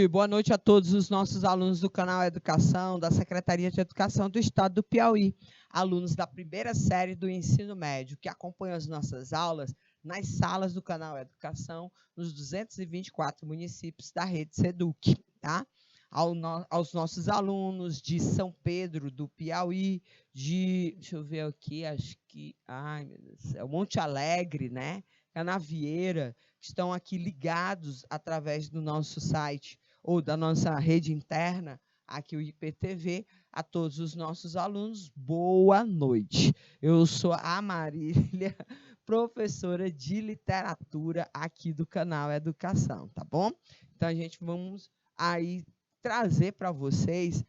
Boa noite a todos os nossos alunos do canal Educação, da Secretaria de Educação do Estado do Piauí, alunos da primeira série do ensino médio, que acompanham as nossas aulas nas salas do canal Educação, nos 224 municípios da rede SEDUC, tá? Aos nossos alunos de São Pedro do Piauí, deixa eu ver aqui, acho que, ai meu Deus do céu, Monte Alegre, né? Canavieira, que estão aqui ligados através do nosso site ou da nossa rede interna, aqui o IPTV, a todos os nossos alunos, boa noite. Eu sou a Marília, professora de literatura aqui do canal Educação, tá bom? Então, a gente vamos aí trazer para vocês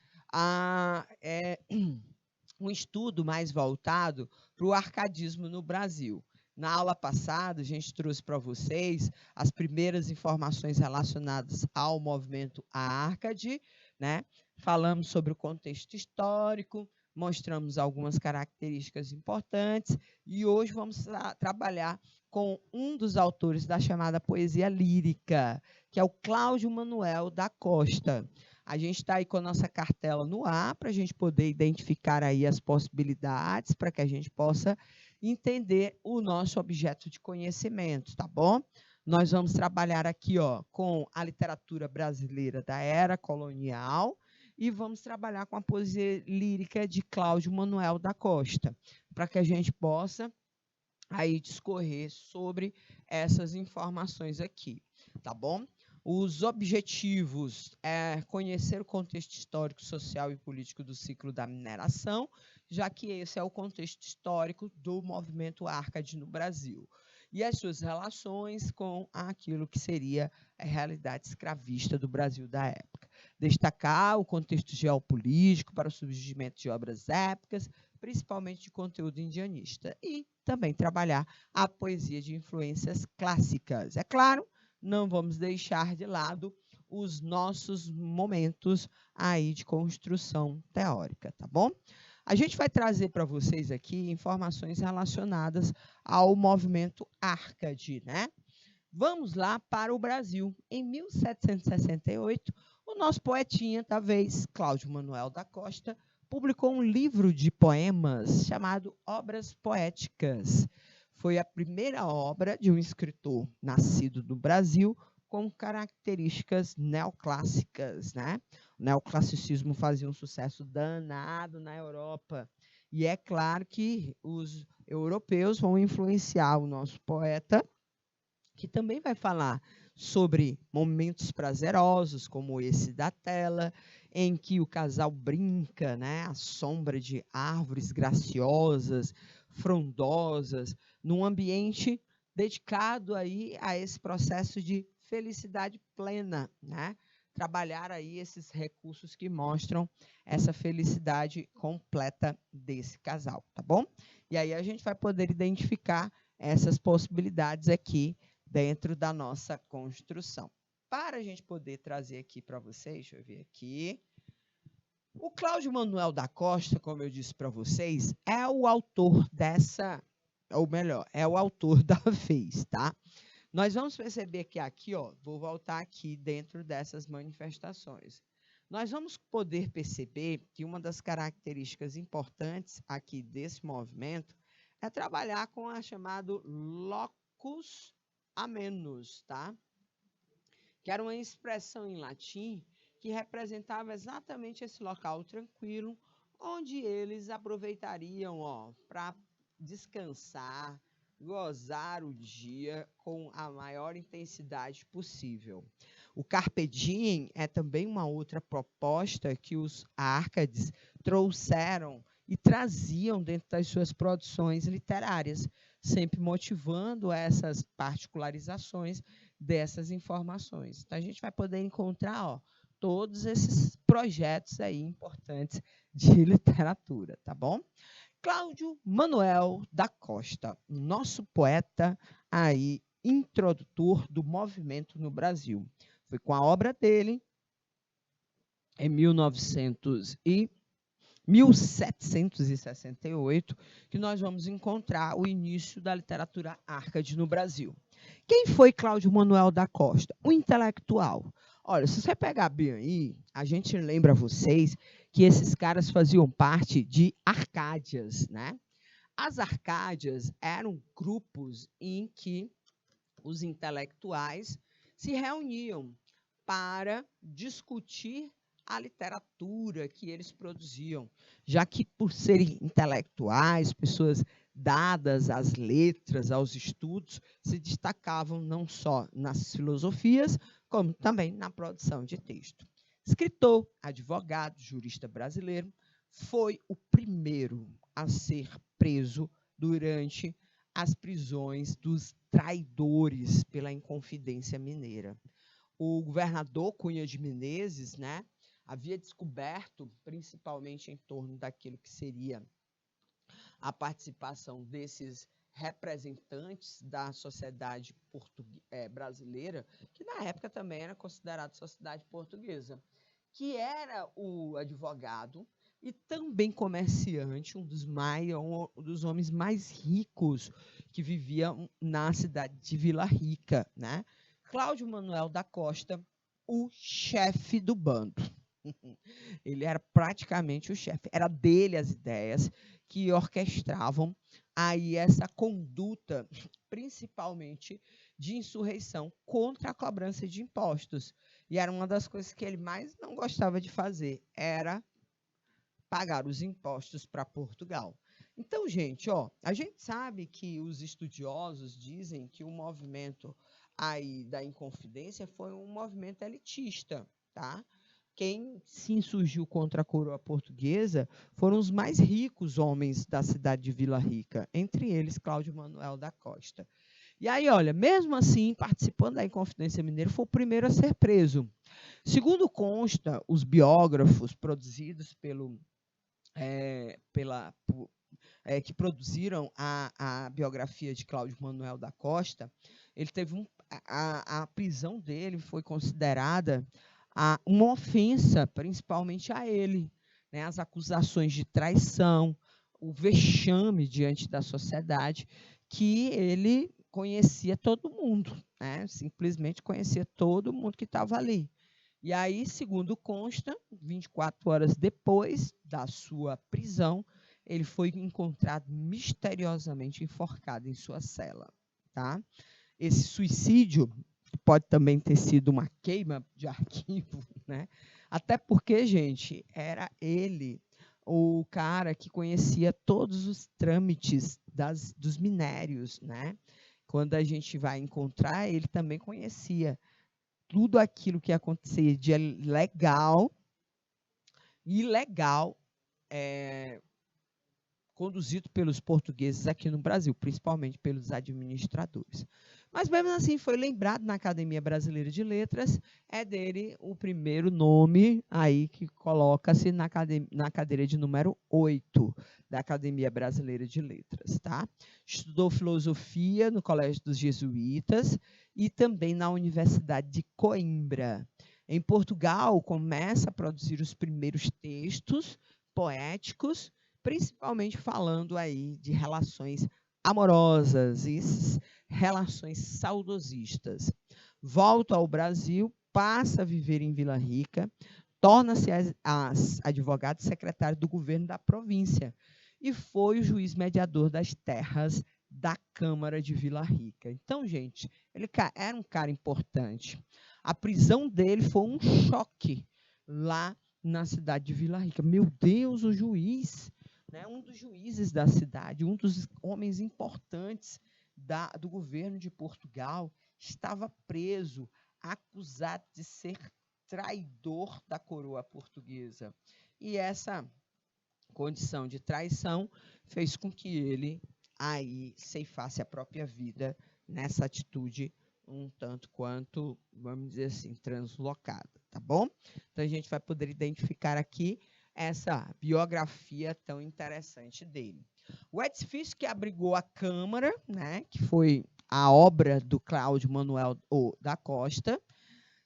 um estudo mais voltado para o arcadismo no Brasil. Na aula passada, a gente trouxe para vocês as primeiras informações relacionadas ao movimento Arcade, né? Falamos sobre o contexto histórico, mostramos algumas características importantes e hoje vamos trabalhar com um dos autores da chamada poesia lírica, que é o Cláudio Manuel da Costa. A gente está aí com a nossa cartela no ar para a gente poder identificar aí as possibilidades para que a gente possa entender o nosso objeto de conhecimento, tá bom? Nós vamos trabalhar aqui, ó, com a literatura brasileira da era colonial e vamos trabalhar com a poesia lírica de Cláudio Manuel da Costa, para que a gente possa aí discorrer sobre essas informações aqui, tá bom? Os objetivos é conhecer o contexto histórico, social e político do ciclo da mineração, já que esse é o contexto histórico do movimento Arcade no Brasil, e as suas relações com aquilo que seria a realidade escravista do Brasil da época. Destacar o contexto geopolítico para o surgimento de obras épicas, principalmente de conteúdo indianista, e também trabalhar a poesia de influências clássicas. É claro, não vamos deixar de lado os nossos momentos aí de construção teórica, tá bom? A gente vai trazer para vocês aqui informações relacionadas ao movimento Arcade, né? Vamos lá para o Brasil. Em 1768, o nosso poetinha da vez, Cláudio Manuel da Costa, publicou um livro de poemas chamado Obras Poéticas. Foi a primeira obra de um escritor nascido no Brasil com características neoclássicas, né? O neoclassicismo fazia um sucesso danado na Europa. E é claro que os europeus vão influenciar o nosso poeta, que também vai falar sobre momentos prazerosos, como esse da tela, em que o casal brinca, né, à sombra de árvores graciosas, frondosas, num ambiente dedicado aí a esse processo de felicidade plena, né? Trabalhar aí esses recursos que mostram essa felicidade completa desse casal, tá bom? E aí a gente vai poder identificar essas possibilidades aqui dentro da nossa construção. Para a gente poder trazer aqui para vocês, deixa eu ver aqui. O Cláudio Manuel da Costa, como eu disse para vocês, é o autor dessa, ou melhor, é o autor da vez, tá? Nós vamos perceber que aqui, ó, vou voltar aqui dentro dessas manifestações. Nós vamos poder perceber que uma das características importantes aqui desse movimento é trabalhar com a chamada locus amenus, tá? Que era uma expressão em latim que representava exatamente esse local tranquilo, onde eles aproveitariam, ó, para descansar, gozar o dia com a maior intensidade possível. O Carpe Diem é também uma outra proposta que os Árcades trouxeram e traziam dentro das suas produções literárias, sempre motivando essas particularizações dessas informações. Então, a gente vai poder encontrar, ó, todos esses projetos aí importantes de literatura, tá bom? Cláudio Manuel da Costa, nosso poeta aí, introdutor do movimento no Brasil. Foi com a obra dele, em 1768, que nós vamos encontrar o início da literatura Arcade no Brasil. Quem foi Cláudio Manuel da Costa? Um intelectual. Olha, se você pegar bem aí, a gente lembra vocês que esses caras faziam parte de Arcádias, né? As Arcádias eram grupos em que os intelectuais se reuniam para discutir a literatura que eles produziam, já que, por serem intelectuais, pessoas dadas às letras, aos estudos, se destacavam não só nas filosofias, como também na produção de texto. Escritor, advogado, jurista brasileiro, foi o primeiro a ser preso durante as prisões dos traidores pela Inconfidência Mineira. O governador Cunha de Menezes, né, havia descoberto, principalmente em torno daquilo que seria a participação desses representantes da sociedade brasileira, que na época também era considerada sociedade portuguesa, que era o advogado e também comerciante, um dos homens mais ricos que vivia na cidade de Vila Rica, né? Cláudio Manuel da Costa, o chefe do bando. Ele era praticamente o chefe, era dele as ideias que orquestravam aí essa conduta, principalmente de insurreição contra a cobrança de impostos. E era uma das coisas que ele mais não gostava de fazer, era pagar os impostos para Portugal. Então, gente, a gente sabe que os estudiosos dizem que o movimento aí da Inconfidência foi um movimento elitista, tá? Quem se insurgiu contra a coroa portuguesa foram os mais ricos homens da cidade de Vila Rica, entre eles Cláudio Manuel da Costa. E aí, olha, mesmo assim, participando da Inconfidência Mineira, foi o primeiro a ser preso. Segundo consta, os biógrafos produzidos que produziram a biografia de Cláudio Manuel da Costa, ele teve a prisão dele foi considerada uma ofensa, principalmente a ele, né? As acusações de traição, o vexame diante da sociedade, que ele conhecia todo mundo, né? Simplesmente conhecia todo mundo que estava ali. E aí, segundo consta, 24 horas depois da sua prisão, ele foi encontrado misteriosamente enforcado em sua cela. Tá? Esse suicídio pode também ter sido uma queima de arquivo, né? Até porque, gente, era ele o cara que conhecia todos os trâmites dos minérios, né? Quando a gente vai encontrar, ele também conhecia tudo aquilo que acontecia de legal e ilegal conduzido pelos portugueses aqui no Brasil, principalmente pelos administradores. Mas, mesmo assim, foi lembrado na Academia Brasileira de Letras, é dele o primeiro nome aí que coloca-se na cadeira de número 8 da Academia Brasileira de Letras. Tá? Estudou filosofia no Colégio dos Jesuítas e também na Universidade de Coimbra. Em Portugal, começa a produzir os primeiros textos poéticos, principalmente falando aí de relações amorosas e relações saudosistas. Volta ao Brasil, passa a viver em Vila Rica, torna-se advogado secretário do governo da província e foi o juiz mediador das terras da Câmara de Vila Rica. Então, gente, ele era um cara importante. A prisão dele foi um choque lá na cidade de Vila Rica. Meu Deus, o juiz, né, um dos juízes da cidade, um dos homens importantes do governo de Portugal, estava preso, acusado de ser traidor da coroa portuguesa. E essa condição de traição fez com que ele aí ceifasse a própria vida nessa atitude um tanto quanto, vamos dizer assim, translocada, tá bom? Então, a gente vai poder identificar aqui essa biografia tão interessante dele. O edifício que abrigou a Câmara, né, que foi a obra do Cláudio Manuel da Costa,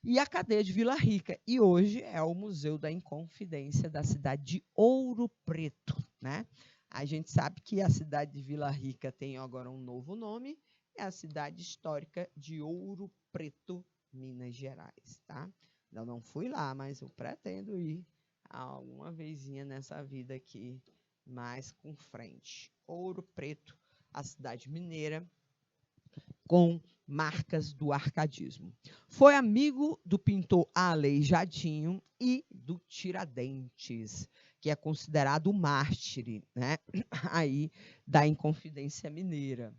e a cadeia de Vila Rica. E hoje é o Museu da Inconfidência da cidade de Ouro Preto. Né? A gente sabe que a cidade de Vila Rica tem agora um novo nome, é a cidade histórica de Ouro Preto, Minas Gerais. Tá? Eu não fui lá, mas eu pretendo ir alguma vezinha nessa vida aqui, mais com frente. Ouro Preto, a cidade mineira, com marcas do arcadismo. Foi amigo do pintor Aleijadinho e do Tiradentes, que é considerado o mártir, né, aí, da Inconfidência Mineira.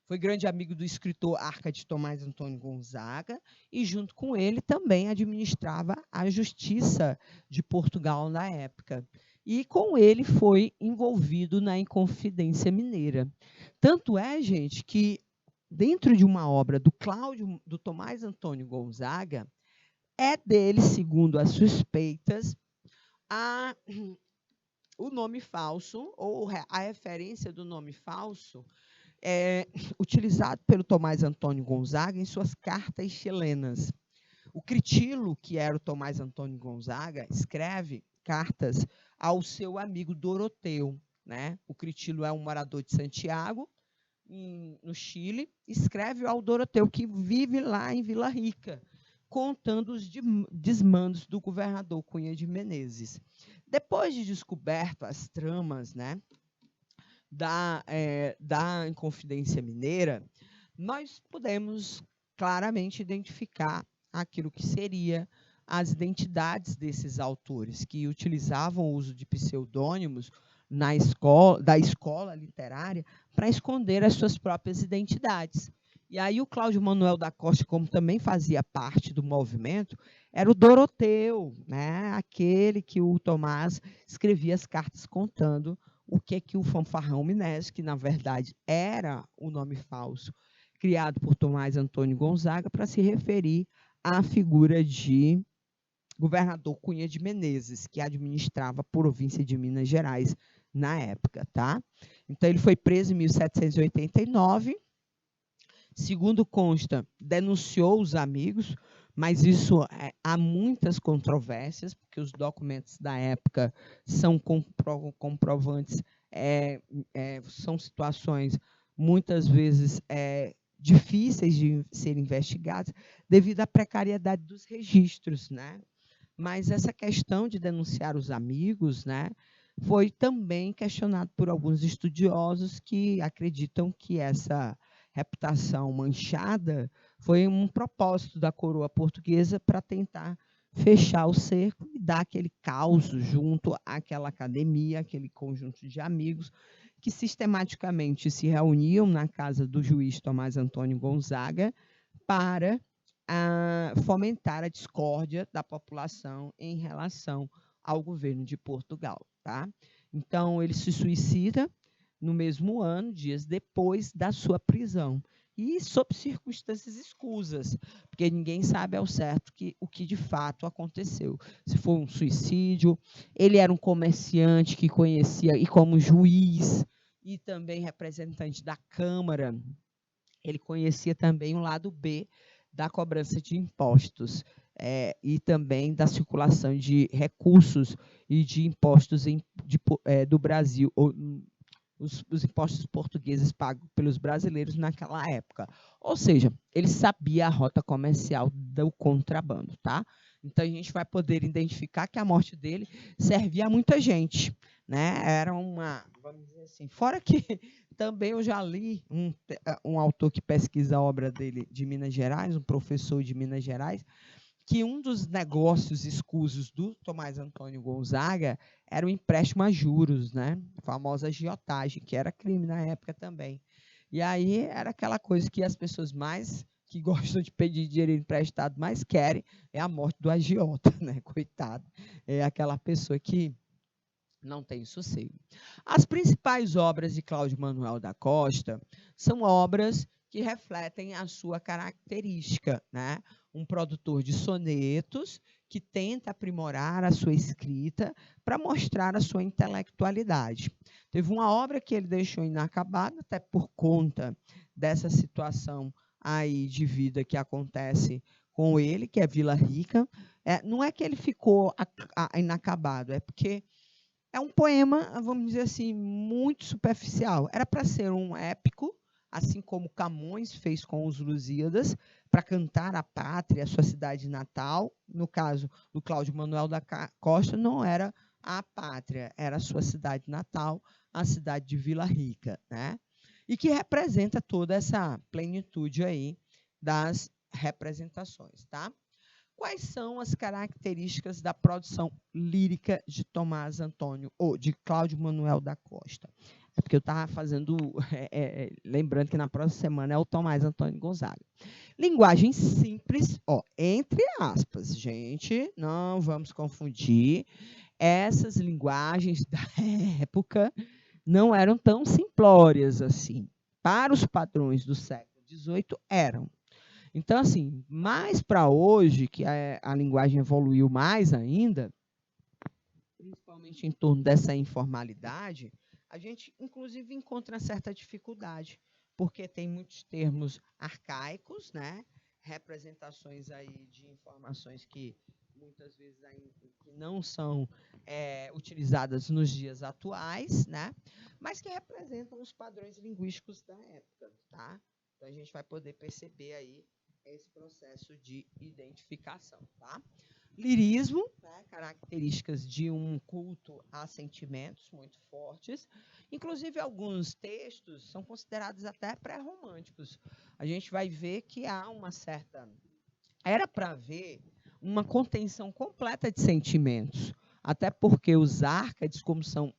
Foi grande amigo do escritor Arcade Tomás Antônio Gonzaga e, junto com ele, também administrava a Justiça de Portugal na época. E com ele foi envolvido na Inconfidência Mineira. Tanto é, gente, que dentro de uma obra do Tomás Antônio Gonzaga, é dele, segundo as suspeitas, o nome falso, ou a referência do nome falso, utilizado pelo Tomás Antônio Gonzaga em suas cartas chilenas. O Critilo, que era o Tomás Antônio Gonzaga, escreve cartas ao seu amigo Doroteu, né? O Critilo é um morador de Santiago, no Chile, escreve ao Doroteu, que vive lá em Vila Rica, contando os desmandos do governador Cunha de Menezes. Depois de descoberto as tramas, né, da Inconfidência Mineira, nós podemos claramente identificar aquilo que seria as identidades desses autores, que utilizavam o uso de pseudônimos da escola literária para esconder as suas próprias identidades. E aí o Cláudio Manuel da Costa, como também fazia parte do movimento, era o Doroteu, né? Aquele que o Tomás escrevia as cartas contando o que o fanfarrão Minésio, que na verdade era o nome falso, criado por Tomás Antônio Gonzaga, para se referir à figura de governador Cunha de Menezes, que administrava a província de Minas Gerais na época. Tá? Então, ele foi preso em 1789. Segundo consta, denunciou os amigos, mas isso há muitas controvérsias, porque os documentos da época são comprovantes, são situações muitas vezes difíceis de serem investigadas devido à precariedade dos registros, né? Mas essa questão de denunciar os amigos, né, foi também questionado por alguns estudiosos que acreditam que essa reputação manchada foi um propósito da coroa portuguesa para tentar fechar o cerco e dar aquele caos junto àquela academia, aquele conjunto de amigos que sistematicamente se reuniam na casa do juiz Tomás Antônio Gonzaga para fomentar a discórdia da população em relação ao governo de Portugal. Tá? Então, ele se suicida no mesmo ano, dias depois da sua prisão, e sob circunstâncias escusas, porque ninguém sabe ao certo o que de fato aconteceu. Se foi um suicídio, ele era um comerciante que conhecia, e como juiz e também representante da Câmara, ele conhecia também o lado B da cobrança de impostos e também da circulação de recursos e de impostos do Brasil, ou, os impostos portugueses pagos pelos brasileiros naquela época. Ou seja, ele sabia a rota comercial do contrabando. Tá? Então, a gente vai poder identificar que a morte dele servia a muita gente. Né? Era uma, vamos dizer assim, fora que também eu já li um autor que pesquisa a obra dele de Minas Gerais, um professor de Minas Gerais, que um dos negócios escusos do Tomás Antônio Gonzaga era o empréstimo a juros, né? A famosa agiotagem, que era crime na época também. E aí era aquela coisa que as pessoas mais que gostam de pedir dinheiro emprestado mais querem, é a morte do agiota, né? Coitado. É aquela pessoa que não tem sossego. As principais obras de Cláudio Manuel da Costa são obras que refletem a sua característica, né? Um produtor de sonetos que tenta aprimorar a sua escrita para mostrar a sua intelectualidade. Teve uma obra que ele deixou inacabada, até por conta dessa situação aí de vida que acontece com ele, que é Vila Rica. Não é que ele ficou inacabado, é porque é um poema, vamos dizer assim, muito superficial. Era para ser um épico, assim como Camões fez com os Lusíadas, para cantar a pátria, a sua cidade natal. No caso do Cláudio Manuel da Costa, não era a pátria, era a sua cidade natal, a cidade de Vila Rica, né? E que representa toda essa plenitude aí das representações, tá? Quais são as características da produção lírica de Tomás Antônio, ou de Cláudio Manuel da Costa? É porque eu estava fazendo, lembrando que na próxima semana é o Tomás Antônio Gonzaga. Linguagem simples, ó, entre aspas, gente, não vamos confundir. Essas linguagens da época não eram tão simplórias assim. Para os padrões do século XVIII, eram. Então, assim, mais para hoje, que a linguagem evoluiu mais ainda, principalmente em torno dessa informalidade, a gente, inclusive, encontra certa dificuldade, porque tem muitos termos arcaicos, né? Representações aí de informações que muitas vezes ainda não são utilizadas nos dias atuais, né? Mas que representam os padrões linguísticos da época, tá? Então, a gente vai poder perceber aí esse processo de identificação, tá? Lirismo, né, características de um culto a sentimentos muito fortes. Inclusive, alguns textos são considerados até pré-românticos. A gente vai ver que há uma certa... Era para haver uma contenção completa de sentimentos, até porque os árcades, como são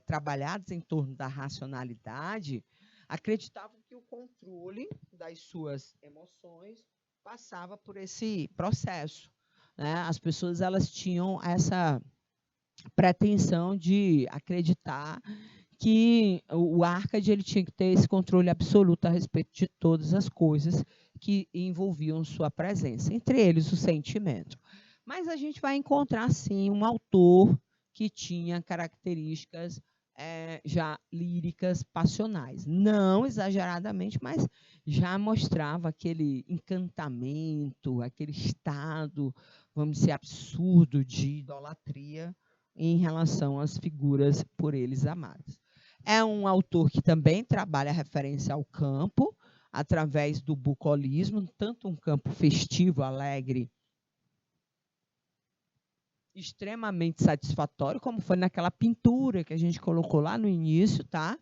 trabalhados em torno da racionalidade, acreditavam que o controle das suas emoções passava por esse processo, né? As pessoas elas tinham essa pretensão de acreditar que o Arcade ele tinha que ter esse controle absoluto a respeito de todas as coisas que envolviam sua presença, entre eles o sentimento. Mas a gente vai encontrar, sim, um autor que tinha características já líricas, passionais. Não exageradamente, mas já mostrava aquele encantamento, aquele estado, vamos dizer, absurdo de idolatria em relação às figuras por eles amadas. É um autor que também trabalha a referência ao campo, através do bucolismo, tanto um campo festivo, alegre, extremamente satisfatório, como foi naquela pintura que a gente colocou lá no início, tá?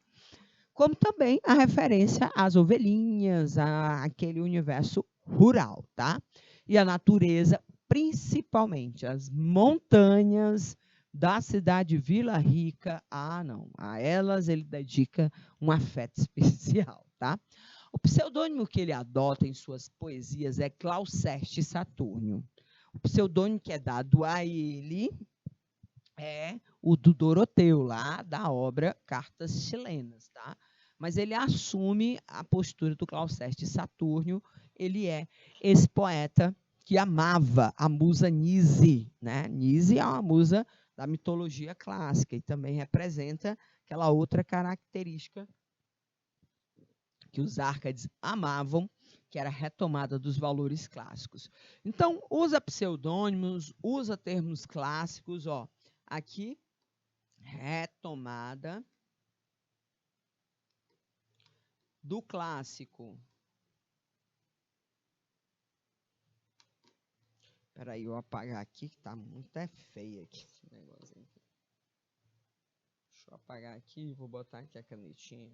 Como também a referência às ovelhinhas, àquele universo rural, tá? E a natureza, principalmente as montanhas da cidade Vila Rica, não, a elas ele dedica um afeto especial, tá? O pseudônimo que ele adota em suas poesias é Clauceste Saturnio. O pseudônimo que é dado a ele é o do Doroteu, lá da obra Cartas Chilenas, tá? Mas ele assume a postura do Clauceste Saturnio, ele é esse poeta que amava a musa Nise, né? Nise é uma musa da mitologia clássica e também representa aquela outra característica que os árcades amavam, que era a retomada dos valores clássicos. Então, usa pseudônimos, usa termos clássicos, ó. Aqui, retomada do clássico. Espera aí, eu vou apagar aqui, que está muito feio aqui esse negócio. Deixa eu apagar aqui, vou botar aqui a canetinha,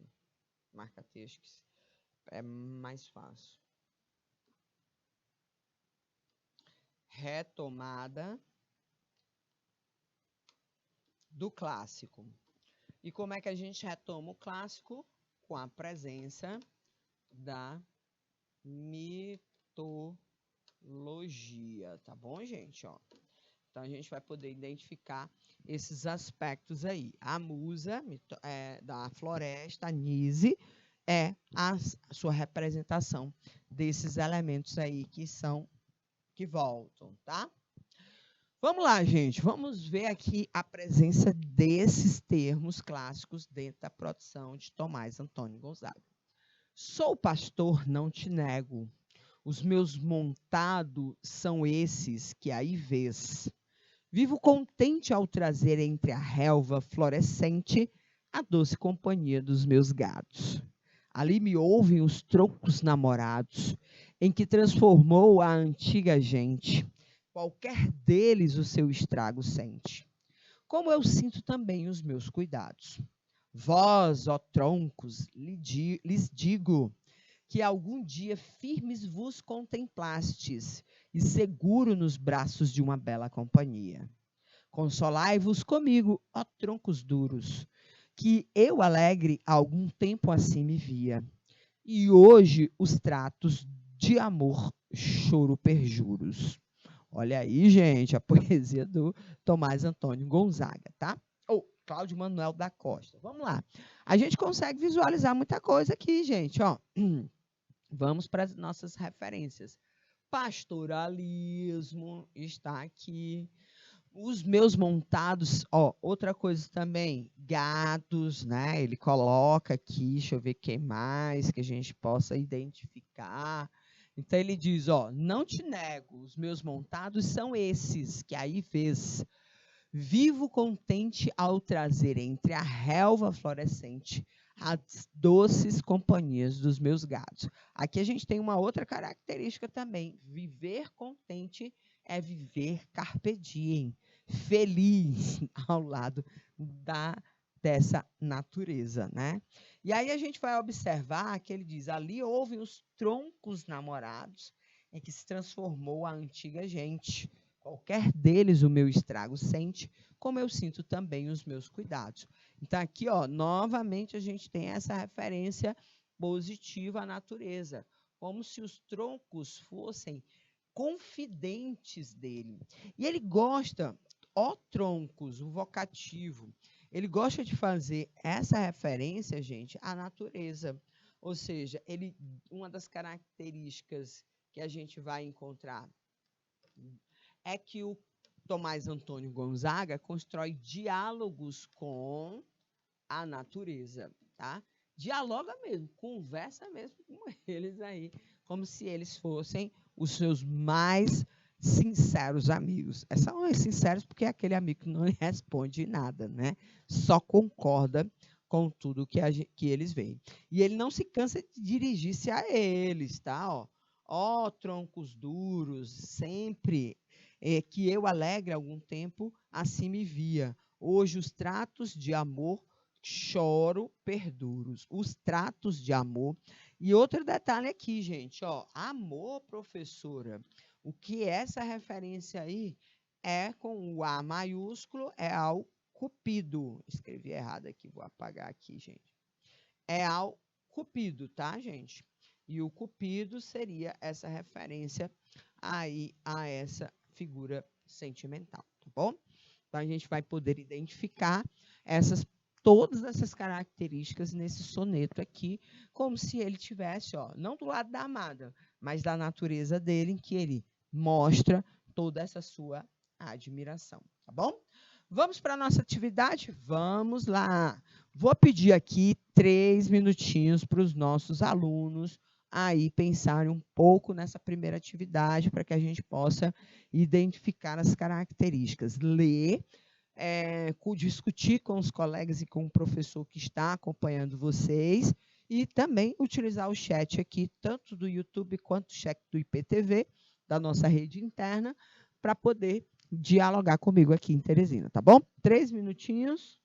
marca-textos, é mais fácil. Retomada do clássico. E como é que a gente retoma o clássico? Com a presença da mitologia, tá bom, gente? Ó. Então, a gente vai poder identificar esses aspectos aí. A musa da floresta, a Nise, é a sua representação desses elementos aí que voltam, tá? Vamos lá, gente. Vamos ver aqui a presença desses termos clássicos dentro da produção de Tomás Antônio Gonzaga. Sou pastor, não te nego. Os meus montados são esses que aí vês. Vivo contente ao trazer entre a relva florescente a doce companhia dos meus gados. Ali me ouvem os troncos namorados, em que transformou a antiga gente. Qualquer deles o seu estrago sente, como eu sinto também os meus cuidados. Vós, ó troncos, lhes digo que algum dia firmes vos contemplastes e seguro nos braços de uma bela companhia. Consolai-vos comigo, ó troncos duros, que eu alegre algum tempo assim me via. E hoje os tratos de amor choro perjuros. Olha aí, gente, a poesia do Tomás Antônio Gonzaga, tá? Ou Cláudio Manuel da Costa. Vamos lá. A gente consegue visualizar muita coisa aqui, gente, ó. Vamos para as nossas referências. Pastoralismo está aqui. Os meus montados, ó, outra coisa também, gados, né? Ele coloca aqui, deixa eu ver quem mais que a gente possa identificar. Então ele diz, ó, não te nego, os meus montados são esses, que aí fez. Vivo contente ao trazer entre a relva florescente as doces companhias dos meus gados. Aqui a gente tem uma outra característica também. Viver contente é viver carpe diem, feliz ao lado dessa natureza, né? E aí a gente vai observar que ele diz, ali houve os troncos namorados em que se transformou a antiga gente. Qualquer deles o meu estrago sente, como eu sinto também os meus cuidados. Então, aqui, ó, novamente, a gente tem essa referência positiva à natureza, como se os troncos fossem confidentes dele. E ele gosta, ó troncos, o vocativo, ele gosta de fazer essa referência, gente, à natureza. Ou seja, uma das características que a gente vai encontrar é que o Tomás Antônio Gonzaga constrói diálogos com a natureza, tá? Dialoga mesmo, conversa mesmo com eles aí, como se eles fossem os seus mais sinceros amigos. São sinceros porque é aquele amigo que não responde nada, né? Só concorda com tudo que eles veem. E ele não se cansa de dirigir-se a eles, tá? Ó, troncos duros, sempre que eu alegre algum tempo, assim me via. Hoje os tratos de amor choro perduros. Os tratos de amor. E outro detalhe aqui, gente, ó, amor, professora. O que é essa referência aí é com o A maiúsculo, é ao Cupido. Escrevi errado aqui, vou apagar aqui, gente. É ao Cupido, tá, gente? E o Cupido seria essa referência aí a essa figura sentimental, tá bom? Então, a gente vai poder identificar todas essas características nesse soneto aqui, como se ele tivesse, ó, não do lado da amada, mas da natureza dele, em que ele mostra toda essa sua admiração, tá bom? Vamos para a nossa atividade? Vamos lá. Vou pedir aqui 3 minutinhos para os nossos alunos aí pensarem um pouco nessa primeira atividade para que a gente possa identificar as características. Ler, discutir com os colegas e com o professor que está acompanhando vocês e também utilizar o chat aqui, tanto do YouTube quanto o chat do IPTV, da nossa rede interna, para poder dialogar comigo aqui em Teresina, tá bom? 3 minutinhos.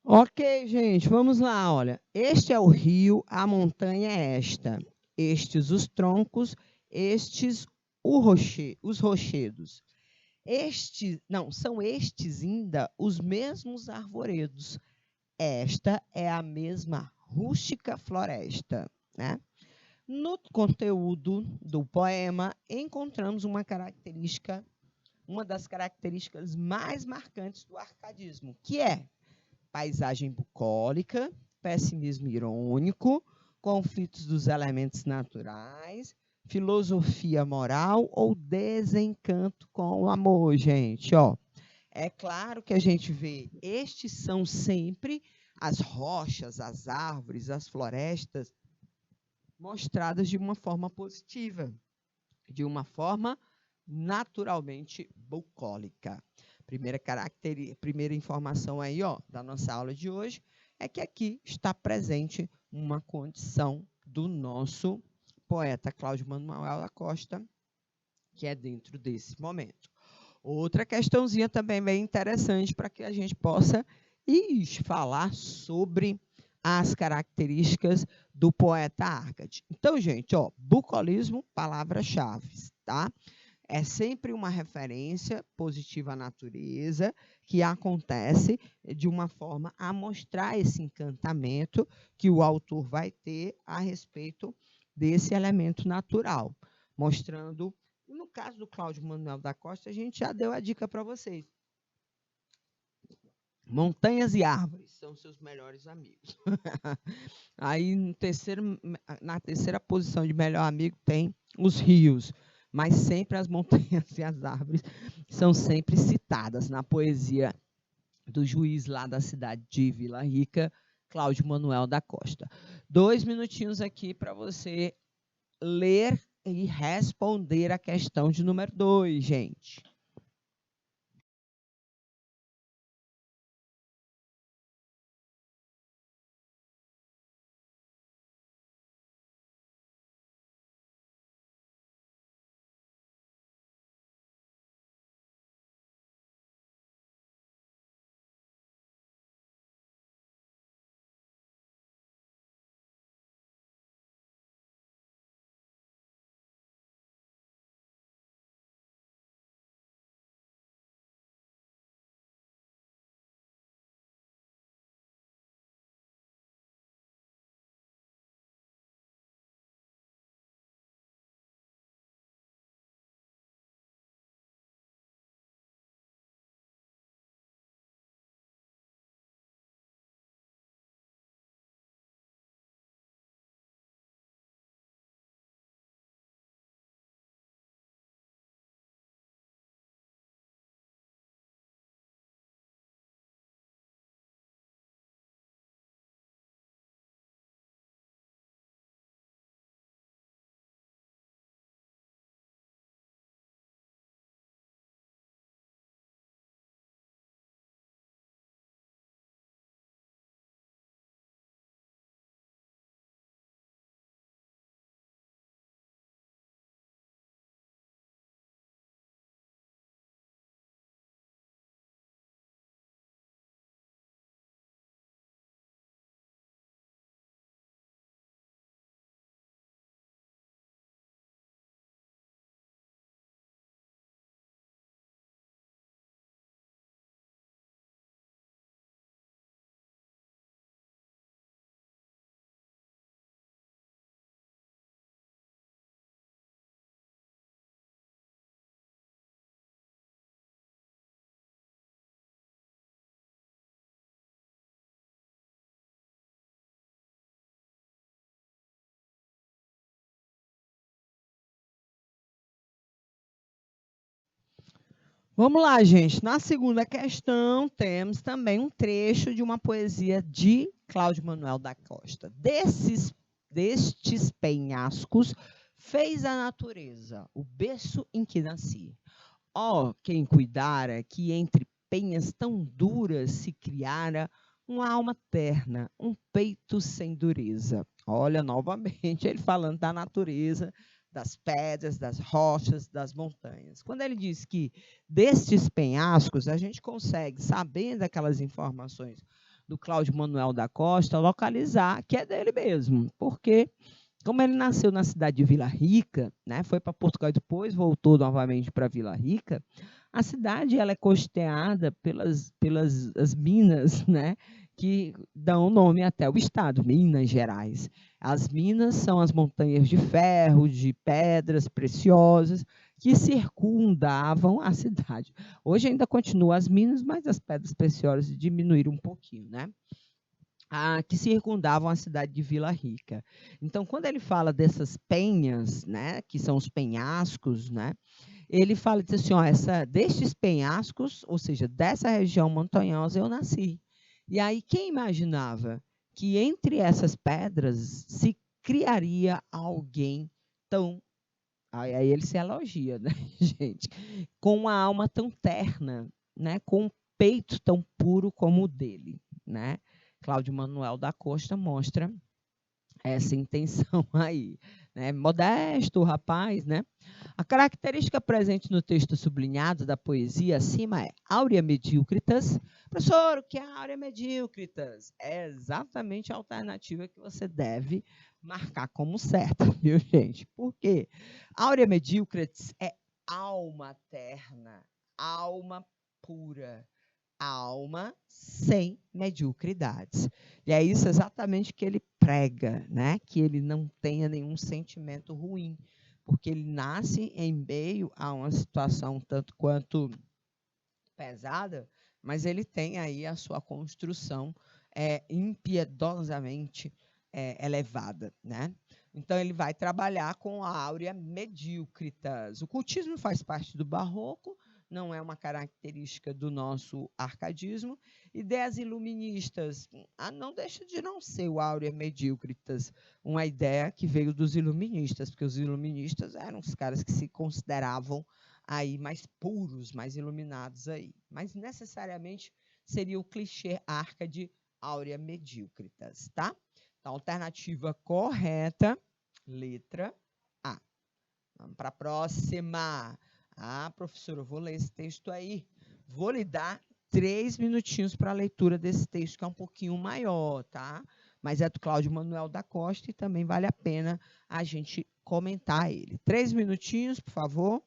Ok, gente, vamos lá, olha. Este é o rio, a montanha é esta. Estes os troncos, estes os rochedos. Não, são estes ainda os mesmos arvoredos. Esta é a mesma rústica floresta, né? No conteúdo do poema, encontramos uma das características mais marcantes do arcadismo, que é paisagem bucólica, pessimismo irônico, conflitos dos elementos naturais, filosofia moral ou desencanto com o amor, gente, ó. É claro que a gente vê, estes são sempre as rochas, as árvores, as florestas mostradas de uma forma positiva, de uma forma naturalmente bucólica. Primeira informação aí, ó, da nossa aula de hoje é que aqui está presente uma condição do nosso poeta Cláudio Manuel da Costa, que é dentro desse momento. Outra questãozinha também bem interessante para que a gente possa falar sobre as características do poeta Arcade. Então, gente, ó, bucolismo, palavra-chave, tá? É sempre uma referência positiva à natureza que acontece de uma forma a mostrar esse encantamento que o autor vai ter a respeito desse elemento natural, mostrando. No caso do Cláudio Manuel da Costa, a gente já deu a dica para vocês. Montanhas e árvores são seus melhores amigos. Aí, na terceira posição de melhor amigo, tem os rios. Mas sempre as montanhas e as árvores são sempre citadas na poesia do juiz lá da cidade de Vila Rica, Cláudio Manuel da Costa. 2 minutinhos aqui para você ler e responder a questão de número 2, gente. Vamos lá, gente. Na segunda questão, temos também um trecho de uma poesia de Cláudio Manuel da Costa. Destes penhascos fez a natureza, o berço em que nasci. Ó, quem cuidara que entre penhas tão duras se criara uma alma terna, um peito sem dureza. Olha, novamente, ele falando da natureza, das pedras, das rochas, das montanhas. Quando ele diz que destes penhascos, a gente consegue, sabendo aquelas informações do Cláudio Manuel da Costa localizar que é dele mesmo, porque como ele nasceu na cidade de Vila Rica, né, foi para Portugal e depois voltou novamente para Vila Rica, a cidade ela é costeada pelas as minas, né, que dão nome até o estado, Minas Gerais. As minas são as montanhas de ferro, de pedras preciosas, que circundavam a cidade. Hoje ainda continuam as minas, mas as pedras preciosas diminuíram um pouquinho, né? Que circundavam a cidade de Vila Rica. Então, quando ele fala dessas penhas, né, que são os penhascos, né, ele fala diz assim, ó, destes penhascos, ou seja, dessa região montanhosa eu nasci. E aí quem imaginava que entre essas pedras se criaria alguém tão. Aí ele se elogia, né, gente? Com uma alma tão terna, né, com um peito tão puro como o dele, né? Cláudio Manuel da Costa mostra essa intenção aí, né? Modesto, rapaz, né? A característica presente no texto sublinhado da poesia acima é áurea medíocritas. Professor, o que é áurea medíocritas? É exatamente a alternativa que você deve marcar como certa, viu, gente? Por quê? Áurea medíocritas é alma terna, alma pura, alma sem mediocridades. E é isso exatamente que ele prega, né? Que ele não tenha nenhum sentimento ruim, porque ele nasce em meio a uma situação tanto quanto pesada, mas ele tem aí a sua construção impiedosamente elevada, né? Então ele vai trabalhar com a áurea medíocritas. O cultismo faz parte do barroco, não é uma característica do nosso arcadismo. Ideias iluministas, não deixa de não ser o áurea medíocritas, uma ideia que veio dos iluministas, porque os iluministas eram os caras que se consideravam aí mais puros, mais iluminados aí. Mas necessariamente seria o clichê Arcade áurea medíocritas, tá? Então, alternativa correta, letra A. Vamos para a próxima. Professora, eu vou ler esse texto aí. Vou lhe dar 3 minutinhos para a leitura desse texto, que é um pouquinho maior, tá? Mas é do Cláudio Manuel da Costa e também vale a pena a gente comentar ele. 3 minutinhos, por favor.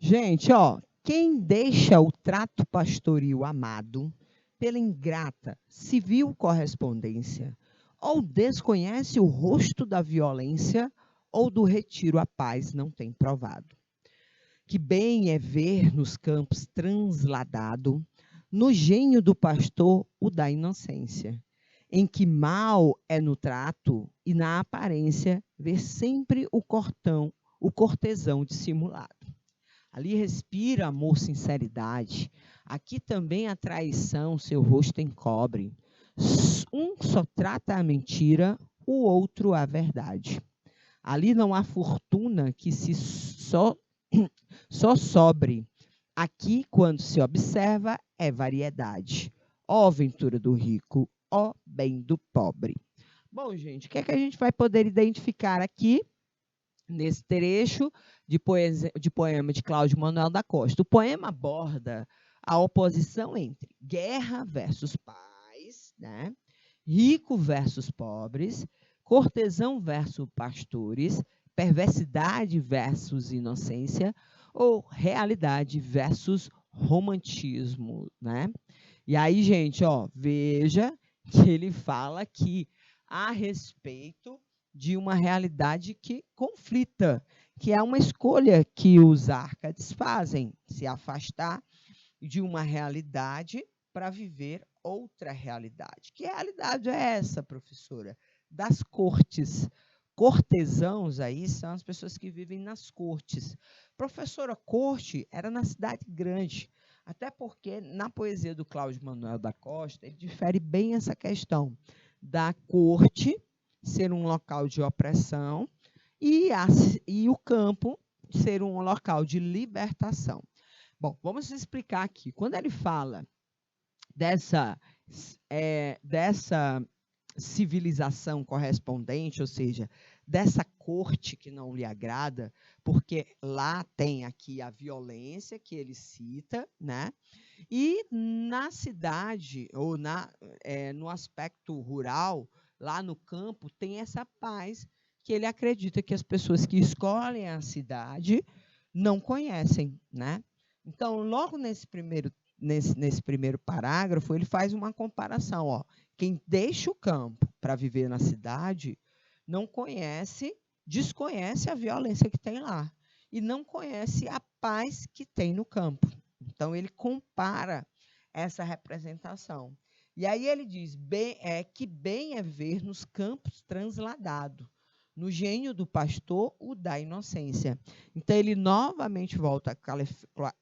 Gente, ó, quem deixa o trato pastoril amado pela ingrata civil correspondência ou desconhece o rosto da violência ou do retiro à paz não tem provado. Que bem é ver nos campos transladado, no gênio do pastor o da inocência, em que mal é no trato e na aparência ver sempre o cortesão dissimulado. Ali respira amor, sinceridade. Aqui também a traição, seu rosto encobre. Um só trata a mentira, o outro a verdade. Ali não há fortuna que se só sobre. Aqui, quando se observa, é variedade. Ó ventura do rico, ó bem do pobre. Bom, gente, o que é que a gente vai poder identificar aqui nesse trecho de poema de Cláudio Manuel da Costa? O poema aborda a oposição entre guerra versus paz, né? Rico versus pobres, cortesão versus pastores, perversidade versus inocência, ou realidade versus romantismo, né? E aí, gente, ó, veja que ele fala aqui a respeito de uma realidade que conflita, que é uma escolha que os árcades fazem, se afastar de uma realidade para viver outra realidade. Que realidade é essa, professora? Das cortes. Cortesãos aí são as pessoas que vivem nas cortes. Professora, corte era na cidade grande, até porque na poesia do Cláudio Manuel da Costa, ele difere bem essa questão da corte ser um local de opressão e o campo ser um local de libertação. Bom, vamos explicar aqui. Quando ele fala dessa civilização correspondente, ou seja, dessa corte que não lhe agrada, porque lá tem aqui a violência que ele cita, né? E na cidade, ou no aspecto rural, lá no campo, tem essa paz que ele acredita que as pessoas que escolhem a cidade não conhecem, né? Então, logo nesse primeiro parágrafo, ele faz uma comparação. Ó, quem deixa o campo para viver na cidade não desconhece a violência que tem lá e não conhece a paz que tem no campo. Então, ele compara essa representação. E aí ele diz que bem é ver nos campos transladado, no gênio do pastor, o da inocência. Então, ele novamente volta a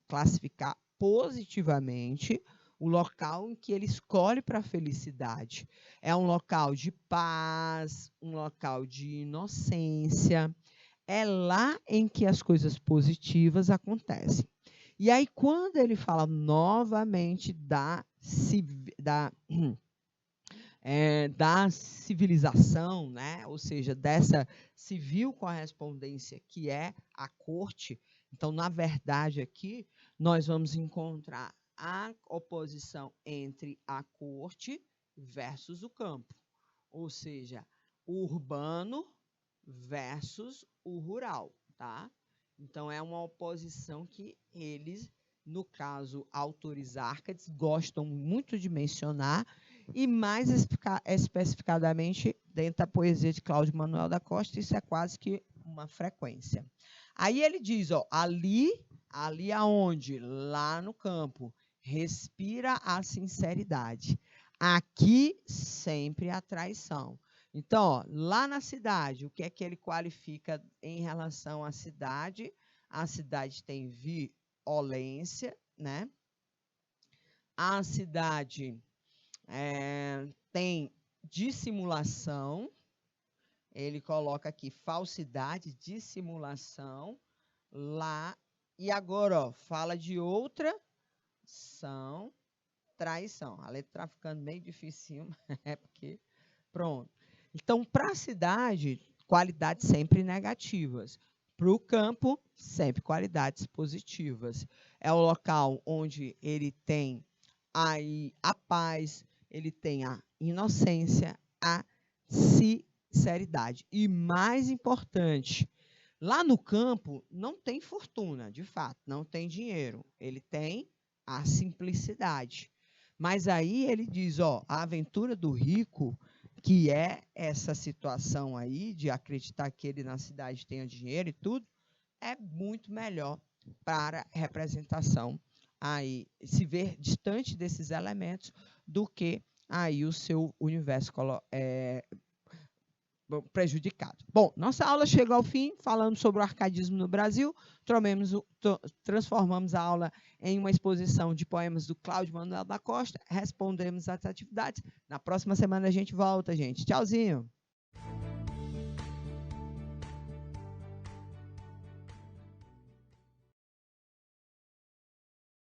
classificar positivamente o local em que ele escolhe para a felicidade. É um local de paz, um local de inocência. É lá em que as coisas positivas acontecem. E aí, quando ele fala novamente da civilização, né? Ou seja, dessa civil correspondência que é a corte, então, na verdade, aqui nós vamos encontrar a oposição entre a corte versus o campo, ou seja, o urbano versus o rural, tá? Então, é uma oposição que eles, no caso, autores árcades, gostam muito de mencionar, e mais especificadamente dentro da poesia de Cláudio Manuel da Costa, isso é quase que uma frequência. Aí ele diz, ó, ali aonde? Lá no campo, respira a sinceridade. Aqui, sempre a traição. Então, ó, lá na cidade, o que é que ele qualifica em relação à cidade? A cidade tem violência, né? A cidade tem dissimulação. Ele coloca aqui falsidade, dissimulação. Lá. E agora, ó, fala de outra ação, traição. A letra está ficando meio difícil, é porque... Pronto. Então, para a cidade, qualidades sempre negativas. Para o campo, sempre qualidades positivas. É o local onde ele tem aí a paz, ele tem a inocência, a sinceridade. E mais importante, Lá no campo, não tem fortuna, de fato, não tem dinheiro. Ele tem a simplicidade. Mas aí ele diz, ó, a aventura do rico, que é essa situação aí de acreditar que ele na cidade tenha dinheiro e tudo, é muito melhor para representação aí se ver distante desses elementos do que aí o seu universo prejudicado. Bom, nossa aula chegou ao fim, falando sobre o arcadismo no Brasil. Transformamos a aula em uma exposição de poemas do Cláudio Manuel da Costa, respondemos às atividades. Na próxima semana a gente volta, gente. Tchauzinho!